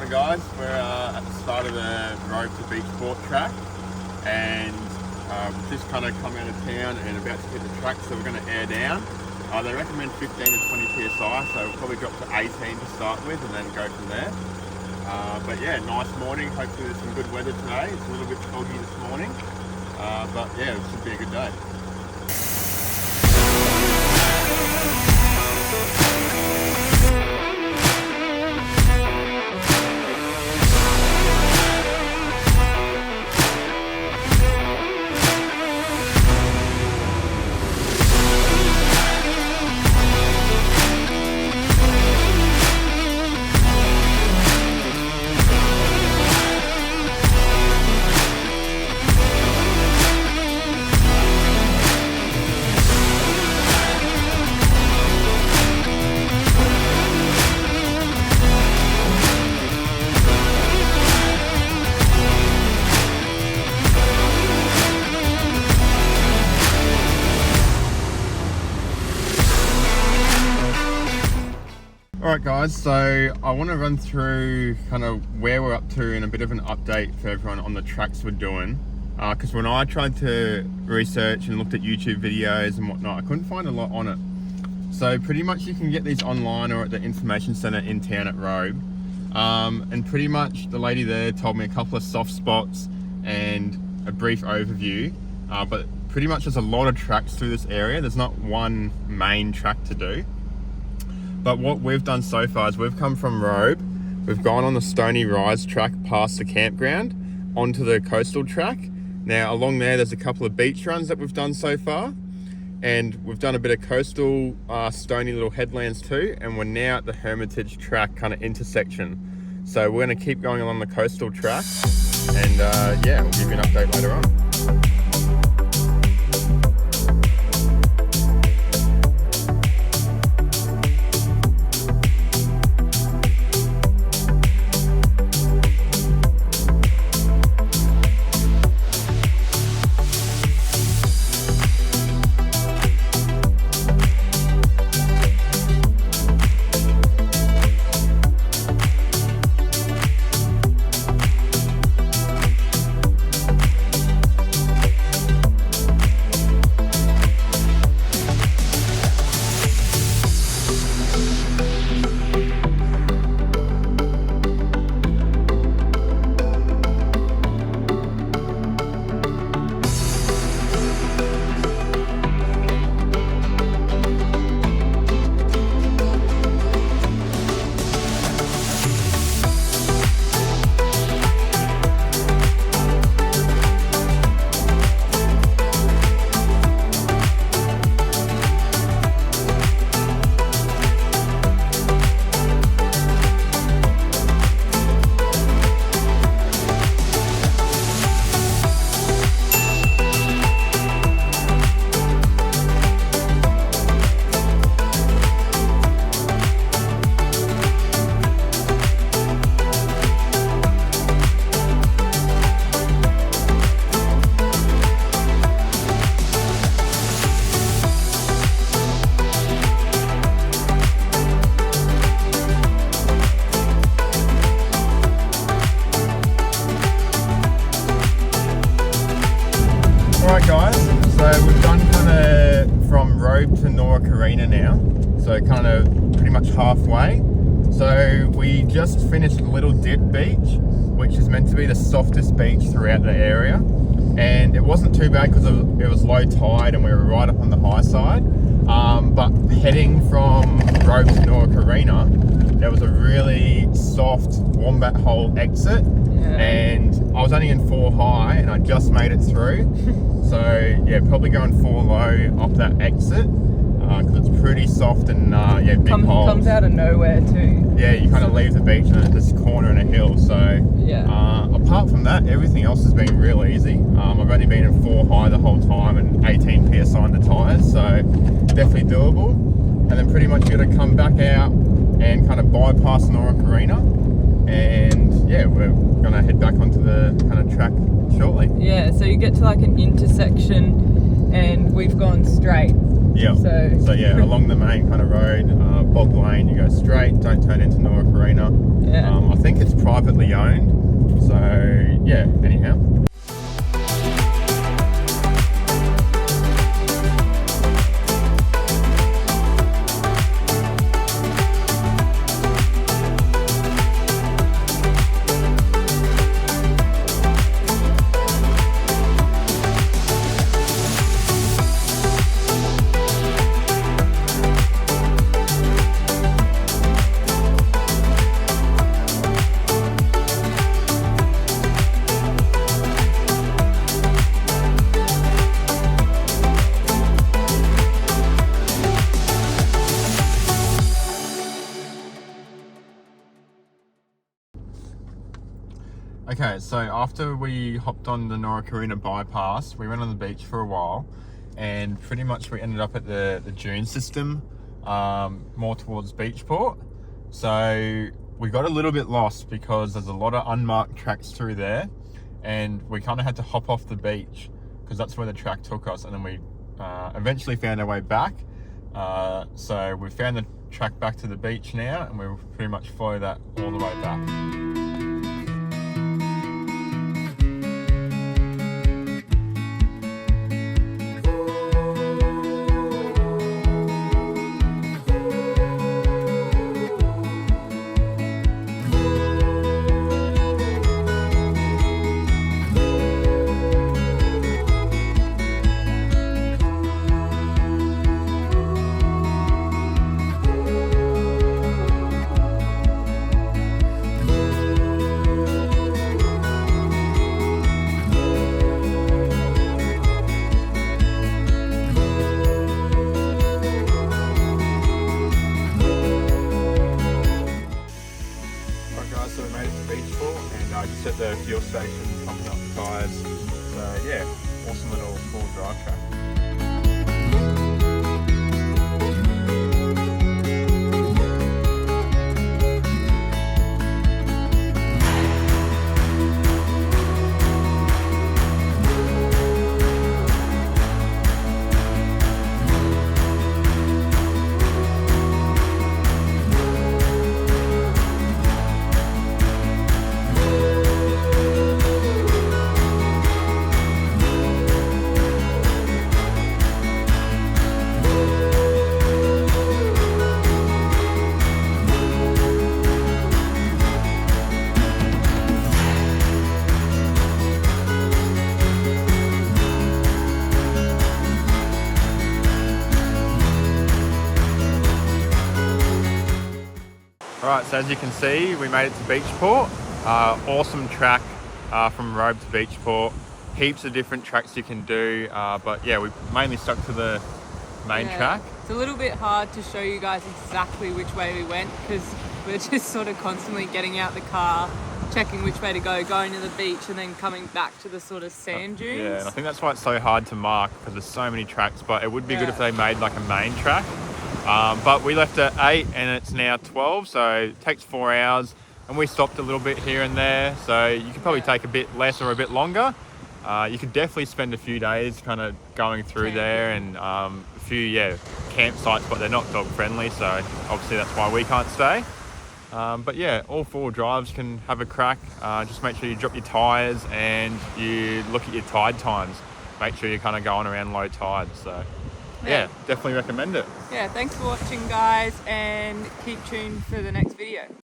Morning guys, we're at the start of the Robe to Beachport track and we've just kind of come out of town and about to hit the track, so we're going to air down. They recommend 15 to 20 PSI, so we'll probably drop to 18 to start with and then go from there. But yeah, nice morning. Hopefully there's some good weather today. It's a little bit foggy this morning, but yeah, it should be a good day. Alright guys, so I want to run through kind of where we're up to and a bit of an update for everyone on the tracks we're doing. Because when I tried to research and looked at YouTube videos and whatnot, I couldn't find a lot on it. So pretty much you can get these online or at the information centre in town at Robe. And pretty much the lady there told me a couple of soft spots and a brief overview. But pretty much there's a lot of tracks through this area. There's not one main track to do. But what we've done so far is we've come from Robe, we've gone on the Stony Rise track past the campground onto the coastal track. Now along there's a couple of beach runs that we've done so far, and we've done a bit of coastal stony little headlands too, and we're now at the Hermitage track kind of intersection. So we're going to keep going along the coastal track, and yeah, we'll give you an update later on. Alright guys, so we've done kind of from Robe to Arena now, so kind of pretty much halfway. So we just finished Little Dip Beach, which is meant to be the softest beach throughout the area, and it wasn't too bad because it was low tide and we were right up on the high side. But heading from Robe to Arena, there was a really soft wombat hole exit, and I was only in 4 high and I just made it through. So yeah, probably going 4 low up that exit because it's pretty soft and yeah, big holes. Comes out of nowhere too. Yeah, you kind of leave the beach and it's this corner in a hill. So yeah. Apart from that, everything else has been real easy. I've only been in 4 high the whole time and 18 PSI on the tyres, so definitely doable. And then pretty much you're gonna come back out and kind of bypass Arena, and yeah, we're gonna head back onto the kind of track shortly. Yeah, so you get to like an intersection and we've gone straight Yeah. So yeah, along the main kind of road, Bog Lane, you go straight, don't turn into North Arena. Yeah. I think it's privately owned. So yeah, anyhow. Okay, so after we hopped on the North Arena bypass, we went on the beach for a while, and pretty much we ended up at the dune system, more towards Beachport. So we got a little bit lost because there's a lot of unmarked tracks through there, and we kind of had to hop off the beach because that's where the track took us, and then we eventually found our way back. So we found the track back to the beach now, and we'll pretty much follow that all the way back. So we made it to Beachport, and just at the fuel station pumping up the tyres. So yeah, awesome little four-drive track. Alright, so as you can see, we made it to Beachport. Awesome track from Robe to Beachport. Heaps of different tracks you can do, but yeah, we mainly stuck to the main track. It's a little bit hard to show you guys exactly which way we went because we're just sort of constantly getting out the car, checking which way to go, going to the beach and then coming back to the sort of sand dunes. Yeah, and I think that's why it's so hard to mark because there's so many tracks, but it would be good if they made like a main track. But we left at 8 and it's now 12, so it takes 4 hours, and we stopped a little bit here and there, so you could probably take a bit less or a bit longer. You could definitely spend a few days kind of going through there, and a few campsites, but they're not dog friendly, so obviously that's why we can't stay. But yeah, all four drives can have a crack. Just make sure you drop your tyres and you look at your tide times. Make sure you're kind of going around low tide. So yeah, definitely recommend it. Yeah, thanks for watching guys, and keep tuned for the next video.